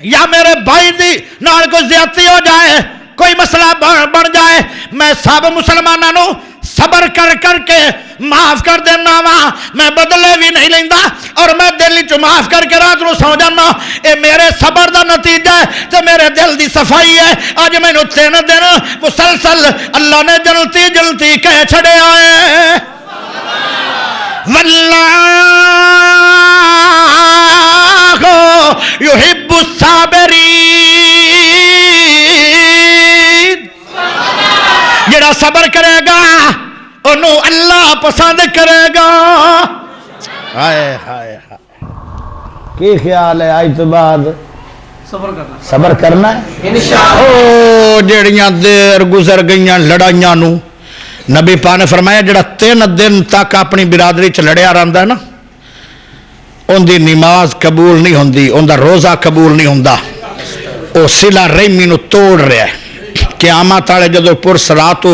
یا میرے بھائی دی نال کوئی زیادتی ہو جائے، کوئی مسئلہ بن جائے، میں سب مسلمانوں صبر کر کر کے معاف کر دینا وا، میں بدلے بھی نہیں لیندا اور میں دل چ معاف کر کے رات نو سو جانا۔ اے میرے صبر دا نتیجہ ہے تے میرے دل دی صفائی ہے۔ اج مینوں 3 دن مسلسل اللہ نے جلتی جلتی کہہ چھڑیا ہے واللہ یحب الصابرین، جڑا صبر کرے گا انہوں اللہ پسند کرے گا۔ ہائے ہائے ہائے، کی خیال ہے آج تو بعد صبر کرنا ہے انشاءاللہ۔ او جڑیاں دیر گزر گئیاں لڑائیاں نو نبی پاک نے فرمایا جڑا 3 دن تک اپنی برادری چ لڑیا رہندا ہے نا، ان دی نماز قبول نہیں ہوندی، ان دا روزہ قبول نہیں ہوندا، او صلہ رحمی نو توڑ رہا ہے۔ قیامت والے جدو پرصلات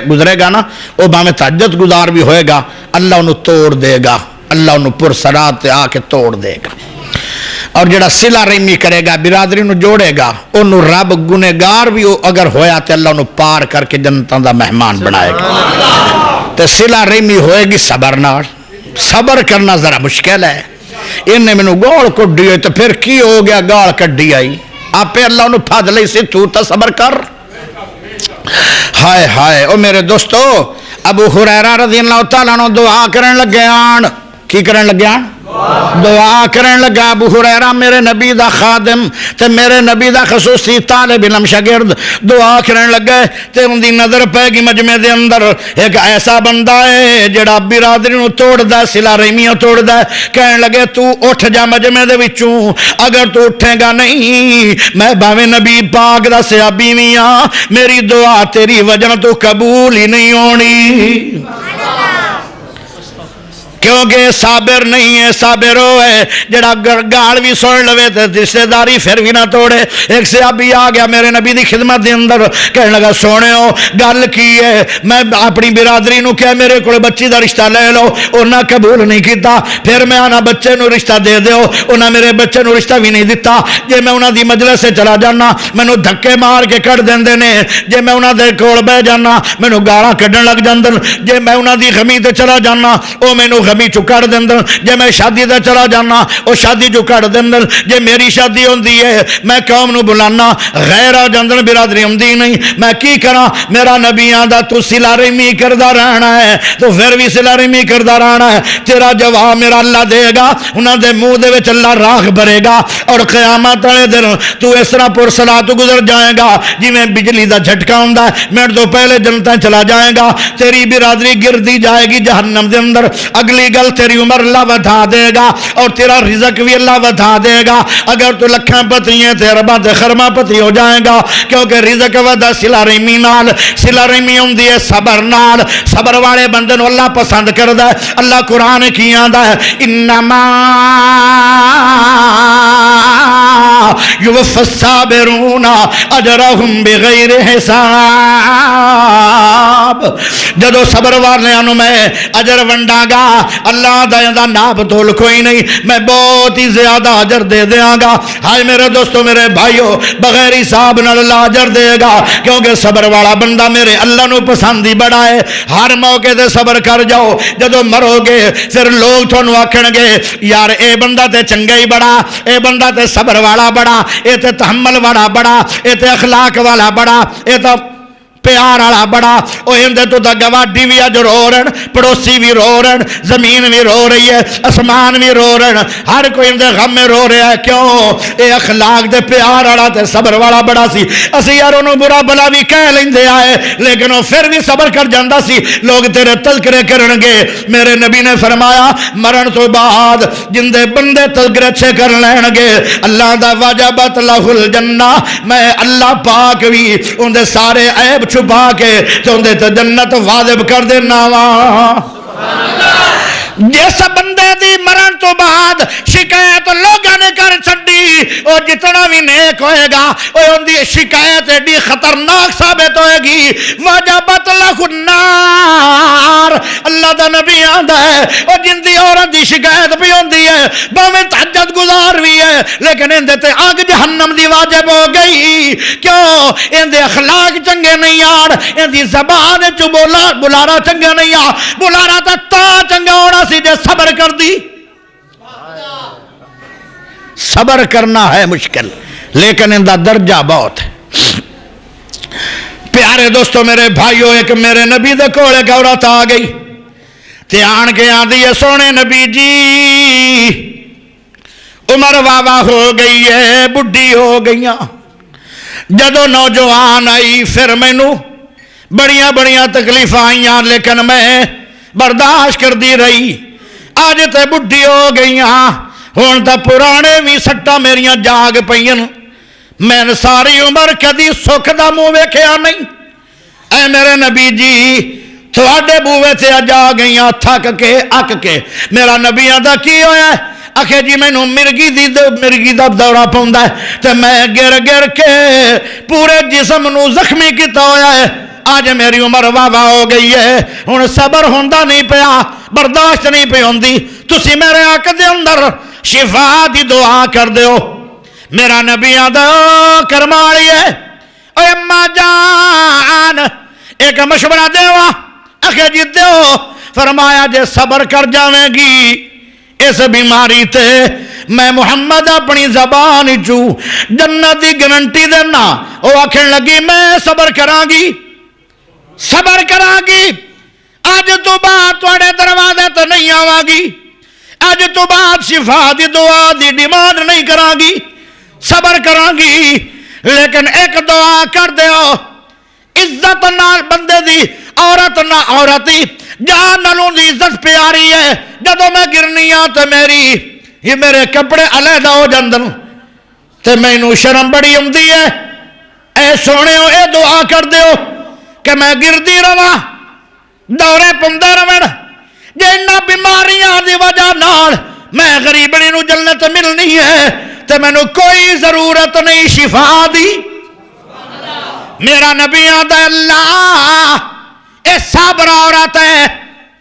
گزرے گا نا، وہ باویں تہجد گزار بھی ہوئے گا، اللہ انہوں توڑ دے گا، اللہ انہوں پرصلات آ کے توڑ دے گا۔ اور جڑا صلہ رحمی کرے گا، برادری نو جوڑے گا، انہوں رب گنہگار بھی اگر ہویا تے اللہ انہوں پار کر کے جنتاں دا مہمان بنائے گا۔ تے صلہ رحمی ہوئے گی صبر نال، صبر کرنا ذرا مشکل ہے۔ انہیں میں گال کڈی ہوئی تو پھر کی ہو گیا؟ گال کڈی آئی آپ اللہ انہوں پھاد لئی سی، تو صبر کر۔ ہائے ہائے، او میرے دوستو، ابو ہریرہ رضی اللہ تعالیٰ عنہ دعا کرن لگے آن، کی کرن لگے آن؟ دعا کرن لگا ابو ہریرہ میرے نبی دا خادم تے میرے نبی دا خصوصی طالب علم شاگرد دعا کرن لگے تے ان دی نظر پے گی مجمع دے اندر ایک ایسا بندہ ہے جڑا برادری نو توڑ دا، صلہ رحمیاں توڑ دا۔ کہن لگے تو اٹھ جا مجمع دے وچوں، اگر تو اٹھے گا نہیں میں باویں نبی پاک دا صحابی وی ہاں، میری دعا تیری وجہ تو قبول ہی نہیں ہونی، کیونکہ صابر نہیں ہے، صابر ہو ہے جڑا گال بھی سن لوے تے رشتہ داری پھر بھی نہ توڑے۔ ایک صحابی آ گیا میرے نبی دی خدمت دے اندر، کہنے لگا سونےو گل کی ہے؟ میں اپنی برادری نو کہا میرے کو بچی دا رشتہ لے لو، انہاں قبول نہیں کیتا، پھر میں آنا بچے نو رشتہ دے دیو، انہاں میرے بچے نو رشتہ بھی نہیں دیتا۔ جے میں انہاں دی مجلس سے چلا جانا مینوں دھکے مار کے کڈ دیندے نے، جے میں انہاں دے کول بیٹھ جانا مینوں گالاں کڈن لگ جاندن، جے میں انہاں دی غمی تے چلا جانا او مینوں غمی چ کر دیندن، جے میں شادی تے چلا جانا او شادی جو کر دیندن، جے میری شادی ہوندی ہے میں قوم نو بلانا غیر آ جاندن، برادری ہوندی نہیں، میں کی کراں؟ میرا نبی آندا تو صلہ رحمی کردا رہنا ہے، تو پھر بھی صلہ رحمی کردا رہنا ہے، تیرا جواب میرا اللہ دے گا، انہاں دے منہ دے وچ اللہ راکھ بھرے گا، اور قیامت والے دن تو اس طرح پرصلات گزر جائے گا جویں بجلی دا جھٹکا ہوندا ہے، منٹ تو پہلے جنتاں چلا جائے گا، تیری برادری گردی جائے گی جہنم دے اندر، اگلی پہلی گل تیری عمر اللہ ودھا دے گا اور تیرا رزق بھی اللہ ودھا دے گا. اگر تو لکھاں پتی ہے تے رباں تے خرماں پتی ہو جائے گا, کیونکہ رزق ودا صلہ رحمی نال. صلہ رحمی ہوندی ہے صبر نال. صبر والے بندے نو اللہ پسند کردا ہے. اللہ قرآن کی آندا ہے انما یوفی الصابرون اجرہم بغیر حساب. جدو صبر والوں میں اجر ونڈا گا, اللہ دا ناپ تول کوئی نہیں, میں بہت ہی زیادہ اجر دے دیاں گا. ہائے میرے دوستو میرے بھائیو, بغیر حساب نال اللہ اجر دے گا, کیونکہ صبر والا بندہ میرے اللہ نو پسند ہی بڑا ہے. ہر موقع تے صبر کر جاؤ, جدو مرو گے پھر لوگ تھانوں آکھن گے یار اے بندہ تے چنگا ہی بڑا, اے بندہ تے صبر والا بڑا, اے تے تحمل والا بڑا, اے تے اخلاق والا بڑا, اے تے پیار والا بڑا. او اندے تو دا گواڈی بھی اج رو رہن, پڑوسی بھی رو رہن, زمین بھی رو رہی ہے, اسمان بھی رو رہن, ہر کوئی اندے غم میں رو رہا ہے. کیوں؟ اے اخلاق دے پیار والا تے صبر والا بڑا سی. اسی یار انہوں برا بلا بھی کہہ لیندے آئے, لیکن وہ پھر بھی صبر کر جاندا سی. لوگ تیرے تذکرے کرن گے. میرے نبی نے فرمایا مرن تو بعد جندے بندے تذکرے اچھے کر لین گے, اللہ دا واجبت لہ الجنہ, میں اللہ پاک بھی اندے سارے عیب چھپا کے چوندے تے جنت واجب کر دینا وا. جس بندے دی مرن تو بعد شکایت لوگاں نے کر چھڈی, او جتنا بھی نیک ہوئے گا او اندی شکایت ایڈی خطرناک ثابت ہوئے گی. وجبت لہ النار, اللہ دا نبی آندا ہے او جن دی عورت دی شکایت بھی ہوندی ہے بھاویں تہجد گزار بھی ہے, لیکن اندے تے آگ جہنم دی واجب ہو گئی. کیوں؟ اندے اخلاق چنگے نہیں آڑ, اندی زبان چ بلارا چنگا نہیں آ. بلارا تا چنگا ہونا سی جے صبر کر دی. صبر کرنا ہے مشکل, لیکن ان دا درجہ بہت ہے. پیارے دوستو میرے بھائیو, ایک میرے نبی دے کول ایک عورت آ گئی تے آن کے آندی ہے سونے نبی جی عمر واوا ہو گئی ہے, بڈھی ہو گئیاں. جدو نوجوان آئی پھر مینوں بڑیاں بڑیاں تکلیفاں آئیاں, لیکن میں برداشت کر دی رہی. آج تے بڈھی ہو گئیاں, ہون تا پرانے بھی سٹا میریاں جاگ پئین. میں نے ساری عمر کدی سکھ دا منہ ویکھیا نہیں. اے میرے نبی جی تھوڑے بوے تے اج آ گئیاں تھک کے اک کے. میرا نبی آندا کی ہویا ہے؟ آکھے جی مینوں مرگی دا دورہ پوندا ہے تے میں گر گر کے پورے جسم نو زخمی کیتا ہویا ہے. آج میری عمر واوا ہو گئی ہے, ہن صبر ہوندا نہیں پیا, برداشت نہیں پی ہوندی. تسی میرے حق دے اندر شفا دی دعا کر دیو. میرا نبی آندا کرما والی ہے, اے اماں جان ایک مشورہ دیوا. آکھے جی دیو. فرمایا جے صبر کر جاویں گی اس بیماری تے میں محمد اپنی زبان چو جنت دی گارنٹی دینا. وہ آکھن لگی میں صبر کراں گی, صبر کراں گی, اج تو بعد تواڈے دروازے تے نہیں آواں گی, اج تو بعد شفا دی دعا دی ڈیمانڈ نہیں کراں گی, صبر کراں گی. لیکن ایک دعا کر دیو, عزت نال بندے دی, عورت نہ عورتی, جان نالوں دی عزت پیاری ہے. جدو میں گرنی ہاں تے یہ میرے کپڑے علیحدہ ہو جاندن تے مینوں شرم بڑی ہوندی ہے. اے سونےو اے دعا کر دیو کہ میں گردی رواں, دورے پندے رون. جے انہاں بیماریاں دی وجہ نال میں غریبڑی نو جنت ملنی ہے تے مینوں کوئی ضرورت نہیں شفا دی. میرا نبی آندا اللہ اے صابر عورت ہے,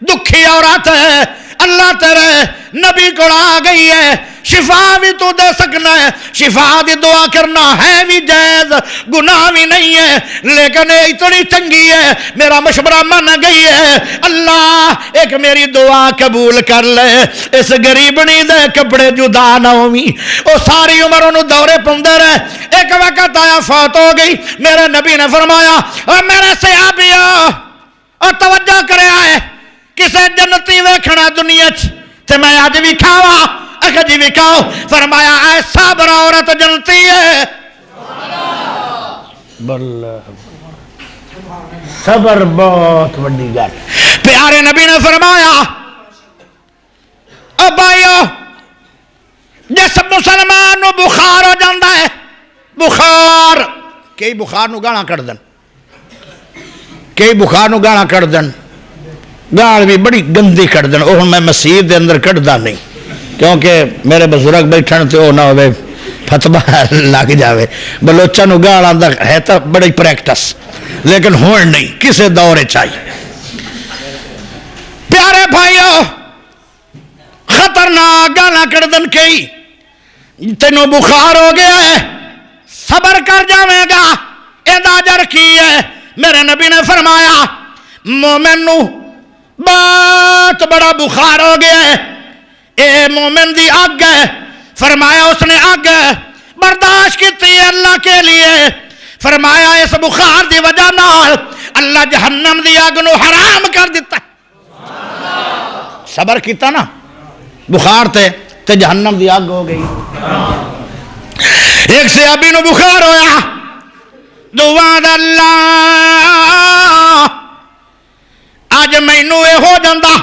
دکھی عورت ہے, اللہ تیرے نبی کو آ گئی ہے, شفا بھی تو دے سکنا ہے. شفا دی دعا کرنا ہے بھی جائز, گناہ بھی نہیں ہے, لیکن اتنی چنگی ہے میرا مشورہ من گئی ہے. اللہ ایک میری دعا قبول کر لے, اس غریبنی دے کپڑے جدا نہ ہوئی. وہ ساری عمر انہوں دورے پوندے رہے. ایک وقت آیا فوت ہو گئی. میرے نبی نے فرمایا اور میرے صحابیو اور توجہ کرے آئے, کسے جنتی ویکھنا دنیا تے میں آج بھی کھاوا. اکھا جی بھی کھاؤ. فرمایا اے صابر عورت جنتی ہے. صبر بہت بڑی گل. پیارے نبی نے فرمایا مسلمان نو بخار ہو جاندہ ہے بخار کئی بخار نو گانا کر دن کئی بخار نو گانا کر دن گال بھی بڑی گندی کر دن وہ میں مسجد دے اندر کٹدا نہیں کیونکہ میرے بزرگ بیٹھن تے وہ نہ ہوئے فتوا لگ جاوے بلوچا نو گال آندا ہے تو بڑی پریکٹس لیکن ہون نہیں کسے دورے چاہیے پیارے بھائیو خطرناک گانا کر دن کئی تینوں بخار ہو گیا ہے صبر کر جاویں گا ادا اجر کی ہے میرے نبی نے فرمایا مومن نو بہت بڑا بخار ہو گیا ہے اے مومن دی آگ ہے فرمایا اس نے آگ برداشت کی ہے اللہ کے لیے فرمایا اس بخار دی وجہ نال اللہ جہنم دی آگ نو حرام کر دیتا صبر کیتا نا بخار تے جہنم دی آگ ہو گئی ایک صحابی نو بخار ہویا دعا دا اللہ آج مینوں اے ہو جاندہ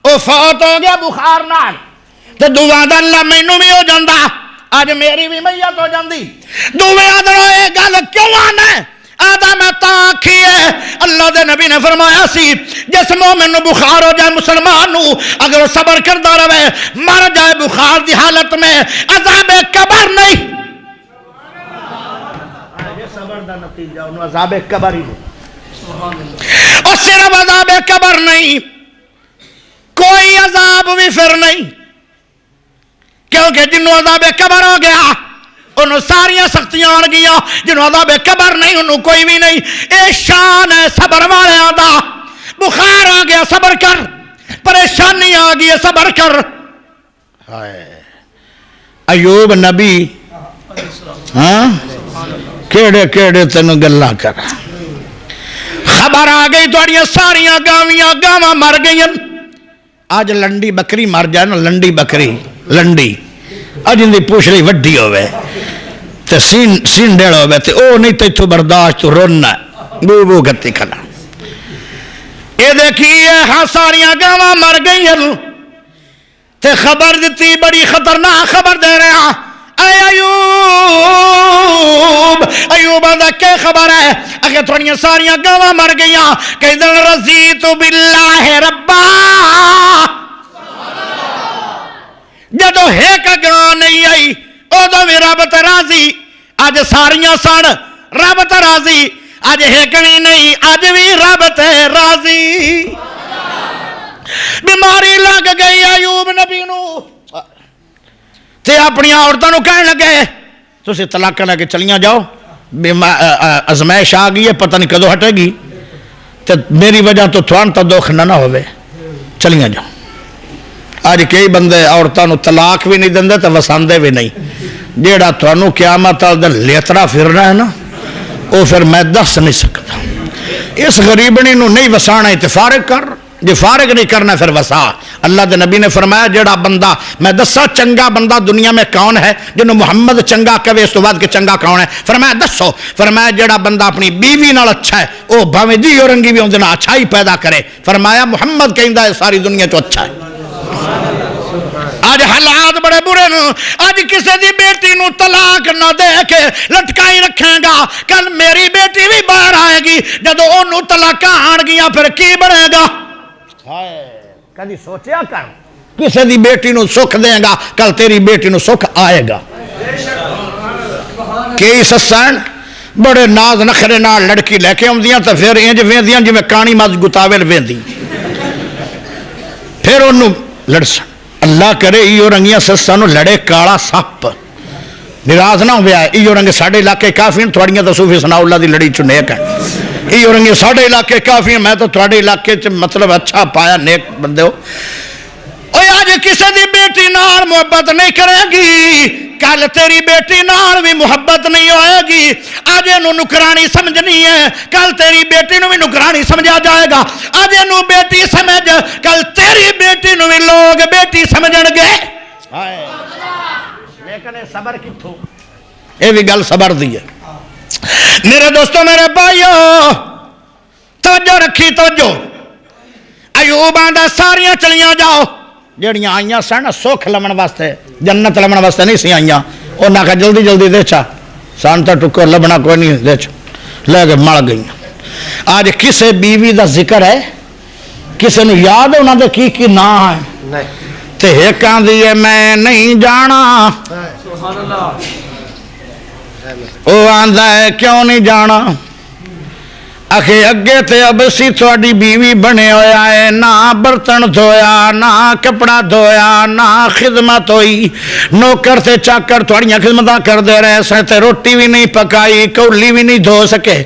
او فوت ہو گیا بخار نال تے دعا دا اللہ مینوں بھی ہو جاندہ آج میری بھی میت ہو جاندی دعوے آدھرو اے گل کیوں آنا ہے آدھا میں تاکھی ہے اللہ دے نبی نے فرمایا سی جس مومن نو بخار ہو جائے مسلمان نو اگر صبر کردہ رہے مر جائے بخار دی حالت میں عذاب قبر نہیں صبر دا نتیجہ انہوں عذاب قبر ہی اور صرف عذاب قبر نہیں کوئی عذاب بھی پھر نہیں کیونکہ جنہوں عذاب قبر ہو گیا انہوں ساریاں سختیاں آن گیا جنہوں عذاب قبر نہیں انہوں کوئی بھی نہیں اے شان ہے صبر والے آدھا بخار آ گیا صبر کر پریشانی آ گئی صبر کر ایوب نبی ہاں کیڑے کیڑے تینوں گلاں کر خبر آ گئی توڑیاں ساریاں گاواں مر گئیں آج لنڈی بکری مر جائے نا لنڈی بکری لنڈی اج ان دی پوچھڑی وڈی ہوئے تے سین ڈیڑ ہوئے تے او نہیں تے تو برداشت تو رونا بو بو گتی کھنا یہ دیکھیے ہاں ساریاں گاواں مر گئیں تے خبر دیتی بڑی خطرناک خبر دے رہے ہیں اے ایوب آدھا کیا خبر ہے اگر تھوڑیاں ساریاں گاواں مر گئیاں کہ دن رضیت باللہ ربا جدو ایک گاں نہیں آئی ادو بھی رب تے راضی اج ساریاں سن رب تے راضی اج ایک بھی نہیں اج بھی رب تے راضی بیماری لگ گئی ایوب نبی نو تے اپنی عورتوں کہنے لگے تسی طلاق لے کے چلیاں جاؤ ازمائش آ گئی ہے پتہ نہیں کدو ہٹے گی تے میری وجہ تو تھوان تا دکھ نہ ہوئے چلیاں جاؤ آج کئی بندے عورتوں طلاق بھی نہیں دندے تے وساندے بھی نہیں جیڑا تھوانو قیامت دن لیترا پھرنا ہے نا وہ پھر میں دس نہیں سکتا اس غریبنی نو نہیں وسانا ہے تے فارغ کر جو فارغ نہیں کرنا پھر وسا اللہ دے نبی نے فرمایا جیڑا بندہ میں دسا چنگا بندہ دنیا میں کون ہے جنہوں محمد چنگا کہے اس تو بعد کہ چنگا کون ہے فرمایا دسو فرمایا جیڑا بندہ اپنی بیوی نال اچھا ہے وہ بھاویں دی اور رنگی بھی اندر اچھائی پیدا کرے فرمایا محمد کہندا ہے ساری دنیا تو اچھا ہے آج حالات بڑے برے نو آج کسی دی بیٹی نو طلاق نہ دے کے لٹکائی رکھیں گا کل میری بیٹی بھی باہر آئے گی جدو انہوں طلاق آن گیا پھر کی بڑھے گا کدی سوچیا کر کسی دی بیٹی نو سکھ دیں گا کل تیری بیٹی نو سکھ آئے گا کئی سسان بڑے ناز نخرے نال لڑکی لے کے آمدیاں تو پھر انج ویندیاں جی میں کانی ماز گتاویل ویندی پھر انہوں لڑسن اللہ کرے ایو رنگیاں سسانو لڑے کالا سپ نراز نہ ہویا ایو رنگ ساڑھے علاقے کافی ہیں تھوڑیاں تو صوفی ثناء اللہ دی لڑی چو نیک ہیں ایو رنگی ساڑھے علاقے کافی ہیں میں تو تھوڑے علاقے چ مطلب اچھا پایا نیک بندے ہو اوہ آج کسی دی بیٹی نال محبت نہیں کرے گی کل تیری بیٹی نال بھی محبت نہیں ہوئے گی آج انہوں نکرانی سمجھنی ہے کل تیری بیٹی نو بھی نکرانی سمجھا جائے گا آج انہوں بیٹی سمجھ کل تیری بیٹی نو بھی لوگ بیٹی سمجھن گے لیکن صبر کتھوں یہ بھی گل صبر دی ہے میرے دوستو میرے بھائیو توجہ رکھی توجہ ایوب آندا ساریاں چلیاں جاؤ جڑیاں آئیاں سن سکھ لمن واسطے جنت لمن واسطے نہیں سی آئیاں انہاں کا جلدی جلدی دے چا سان تو ٹکر لبنا کوئی نہیں دے چا لے کے مڑ گئی آج کسے بیوی دا ذکر ہے کسے نو یاد ہے انہاں دے کی نا ہے تے ایک آندھی ہے میں نہیں جانا او آندھا ہے کیوں نہیں جانا آخے اگے تے اب سی تھوڑی بیوی بنے ہویا ہے نہ برتن دھویا نہ کپڑا دھویا نہ خدمت ہوئی نوکر تے چاکر تھوڑیاں خدمتاں کر دے رہے سن تے روٹی بھی نہیں پکائی کولی بھی نہیں دھو سکے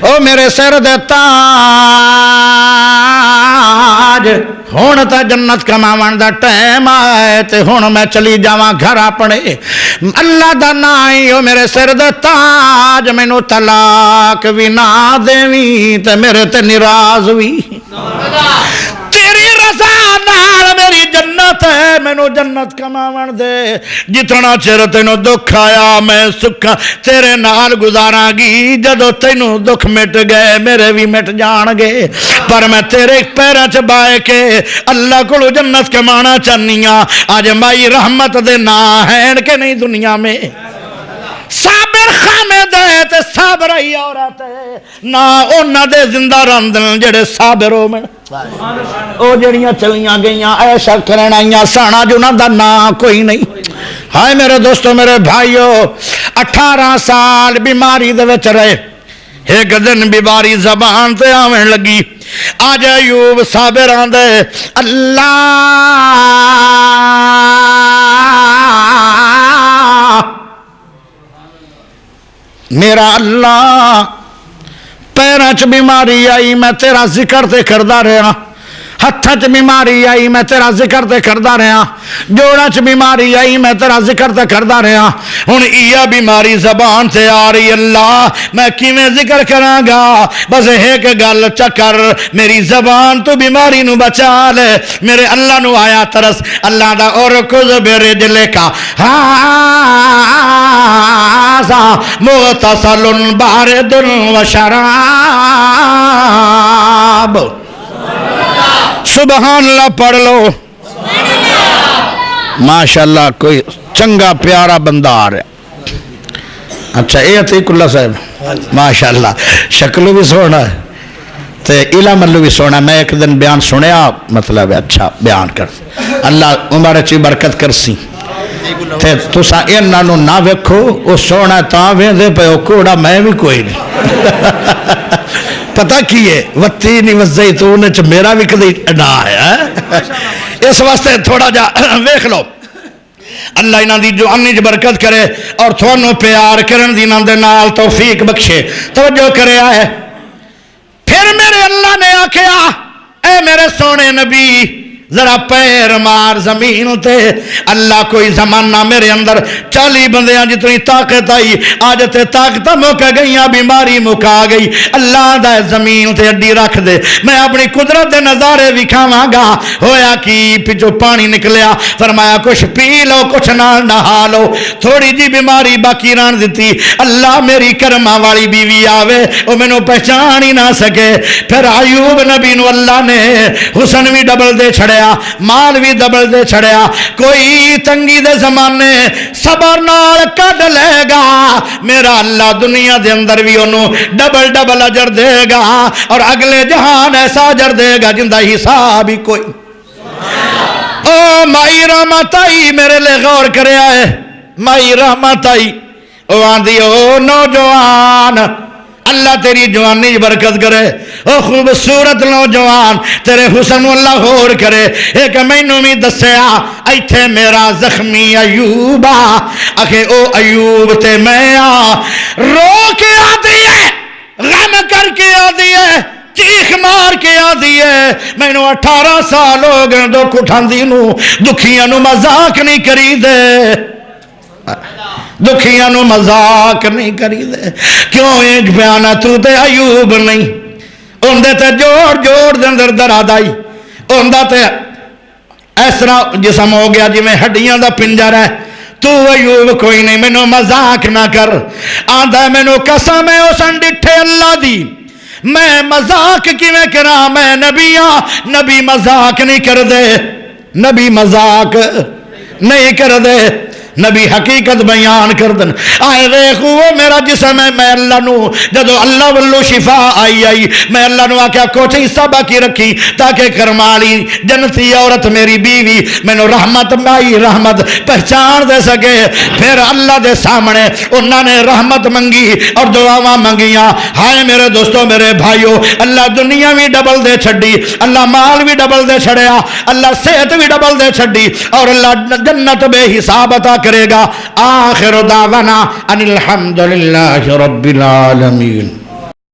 او میرے سر دے تاج ہون تا جنت کماون دا ٹائم آئے تے ہون میں چلی جاواں گھر اپنے اللہ دا نائی او میرے سر دے تاج مینوں طلاق بھی نہ دیویں تے میرے تے ناراض بھی تیری رضا نال میری جنت ہے مینوں جنت کماون دے جتنا چر تینوں دکھ آیا میں سکھا تیرے نال گزاراں گی جدو تینوں دکھ مٹ گئے میرے بھی مٹ جان گے پر میں تیرے پیراں چ بائے کے اللہ کو جنت کمانا چاہنیاں آج مائی رحمت دے نا ہیں کہ نہیں دنیا میں صابر خامد ہے تے صابر ہی عورت ہے نا اونا دے زندہ رندن جڑے صابر ہو میں او جڑیاں چلیاں گئیاں ایشا کرن آئیاں سانا جنہ دا نا کوئی نہیں ہائے میرے دوستو میرے بھائیو 18 سال بیماری دے وچ رہے ایک دن بیماری زبان تے آویں لگی آج ایوب صابر آندے اللہ میرا اللہ پیراں چ بیماری آئی میں تیرا ذکر تے کردا رہا ہتھاں چ بیماری آئی میں تیرا ذکر تے کردا رہا جوڑاں چ بیماری آئی میں تیرا ذکر تے کردا رہا ہن ایہ بیماری زبان تے آ رہی اللہ میں کیویں ذکر کراں گا بس ایک گل چکر میری زبان تو بیماری نو بچا لے میرے اللہ نو آیا ترس اللہ دا اور کذ برجلے کا ہاذا مغتسل بارد و شراب سبحان اللہ پڑھ لو ماشاءاللہ کوئی چنگا پیارا بندہ آ رہا اچھا اے عتیق اللہ صاحب ماشاءاللہ شکل بھی سونا ہے تے علم اللہ بھی سونا میں ایک دن بیان سنیا مطلب ہے اچھا بیان کر اللہ عمر چی برکت کرسی تے تسا انہاں نہ ویکھو او سونا تاں ویندے پے او کوڑا میں بھی کوئی نہیں پتہ کی ہے وَالتِّينِ وَالزَّيْتُونِ چ میرا بھی کدی اڈا ہے اس واسطے تھوڑا جا ویکھ لو اللہ انہاں دی جوانی چ برکت کرے اور تھانوں پیار کرن دی انہاں دے نال توفیق بخشے توجہ کرے آئے پھر میرے اللہ نے آکھیا اے میرے سونے نبی ذرا پیر مار زمین تے اللہ کوئی زمانہ میرے اندر 40 بندیاں جتنی طاقت آئی آج تے طاقت مکا گئیاں بیماری مکا گئی اللہ دا زمین تے اڈی رکھ دے میں اپنی قدرت دے نظارے وکھاواں گا ہویا کی پچھو پانی نکلیا فرمایا کچھ پی لو کچھ نہا لو تھوڑی جی بیماری باقی ران دیتی اللہ میری کرما والی بیوی آوے وہ مینوں پہچان ہی نہ سکے پھر ایوب نبی نو اللہ نے حسن بھی ڈبل دے چھڑیا مال بھی دبل دے چھڑیا کوئی تنگی دے زمانے صبر نال کڈ لے گا میرا اللہ دنیا دے اندر بھی انہوں ڈبل ڈبل اجر دے گا اور اگلے جہان ایسا اجر دے گا جندہ حساب ہی کوئی او مائی رحمت آئی میرے لے غور کرے آئے مائی رحمت آئی او آندھی او نوجوان اللہ تیری جوانی برکت کرے او خوبصورت نوجوان تیرے حسن اللہ غور کرے ایک مینوں بھی دسیا ایتھے میرا زخمی ایوبا اکھے او ایوب تے میں رو کے آدھی ہے غم کر کے آدھی ہے چیخ مار کے آدھی ہے میں نو 18 سال ہو گئے دکھ اٹھاندی نو دکھیاں نو مذاق نہیں کری دے دکھیاں نو مذاق نہیں کری دے کیوں ایک بیانہ تو تے ایوب نہیں اندے تے جوڑ جوڑ دندر دراد آئی اندہ تے ایسرا جسم ہو گیا جی میں ہڈیاں دا پنجر ہے تو ایوب کوئی نہیں میں نو مذاق نہ کر آندہ میں نو قسم ہے اسن ڈٹھے اللہ دی میں مذاق کی میں کرا میں نبی مذاق نہیں کر دے نبی مذاق نہیں کر دے، نبی حقیقت بیان کر دن. آئے دیکھو وہ میرا جسم ہے، میں اللہ نو جدو اللہ واللو شفا آئی میں اللہ نو آکیا کچھ حصہ باقی رکھی تاکہ کرمالی جنتی عورت میری بیوی میں نو رحمت بائی رحمت پہچان دے سکے. پھر اللہ دے سامنے انہوں نے رحمت منگی اور دعاواں منگیاں. ہائے میرے دوستو میرے بھائیو، اللہ دنیا بھی ڈبل دے چھڑی، اللہ مال بھی ڈبل دے چھڑیا، اللہ صحت بھی ڈبل دے چھڑی، اور اللہ جنت بے حساب عطا کرے گا. آخر دعوانا ان الحمدللہ رب العالمین.